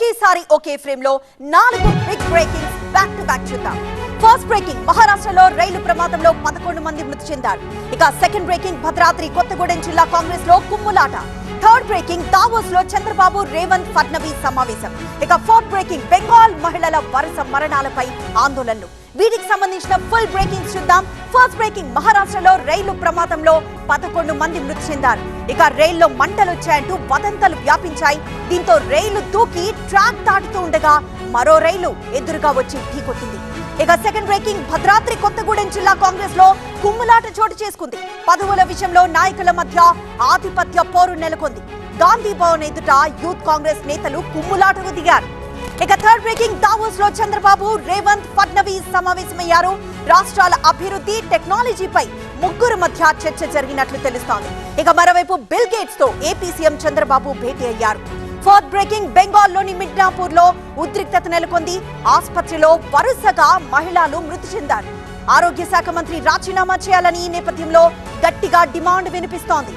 ఒకేసారి ఒకే ఫ్రేమ్ లో 4 big breakings back to back చూద్దాం. ఫస్ట్ బ్రేకింగ్ మహారాష్ట్రలో రైలు ప్రమాదంలో 11 మంది మృతి చెందారు. ఇక సెకండ్ బ్రేకింగ్ భద్రాద్రి కొత్తగూడెం జిల్లా కాంగ్రెస్ లో కుమ్ములాట. థర్డ్ బ్రేకింగ్ దావోస్ లో చంద్రబాబు రేవంత్ ఫడ్నవీస్ సమావేశం. ఇక ఫోర్త్ బ్రేకింగ్ బెంగాల్ మహిళల వరుస మరణాలపై ఆందోళనలు. వీటికి సంబంధించిన ఫుల్ బ్రేకింగ్ చూద్దాం. ఫస్ట్ బ్రేకింగ్ మహారాష్ట్రలో రైలు ప్రమాదంలో 11 మంది మృతి చెందారు. ఇక రైల్లో మంటలు వచ్చాయంటూ వదంతలు వ్యాపించాయి. దీంతో రైలు దూకి ట్రాక్ దాటుతూ ఉండగా మరో రైలు ఎదురుగా వచ్చి ఢీకొట్టింది. ఇక సెకండ్ బ్రేకింగ్ భద్రాద్రి కొత్తగూడెం జిల్లా కాంగ్రెస్ లో కుమ్ములాట చోటు చేసుకుంది. పదవుల విషయంలో నాయకుల మధ్య ఆధిపత్య పోరు నెలకొంది. గాంధీ భవన్ ఎదుట యూత్ కాంగ్రెస్ నేతలు కుమ్ములాటకు దిగారు. ఇక థర్డ్ బ్రేకింగ్ దావోస్ లో చంద్రబాబు రేవంత్ ఫడ్నవీస్ సమావేశమయ్యారు. రాష్ట్రాల అభివృద్ధి టెక్నాలజీపై ముగ్గురు మధ్య చర్చ జరిగినట్లు తెలుస్తోంది. ఇక మరోవైపు బిల్ గేట్స్ తో ఏపీ సీఎం చంద్రబాబు భేటీ అయ్యారు. ఫోర్త్ బ్రేకింగ్ బెంగాల్లోని మిడ్నాపూర్ లో ఉద్రిక్తత నెలకొంది. ఆసుపత్రిలో వరుసగా మహిళలు మృతి చెందారు. ఆరోగ్య శాఖ మంత్రి రాజీనామా చేయాలని ఈ నేపథ్యంలో గట్టిగా డిమాండ్ వినిపిస్తోంది.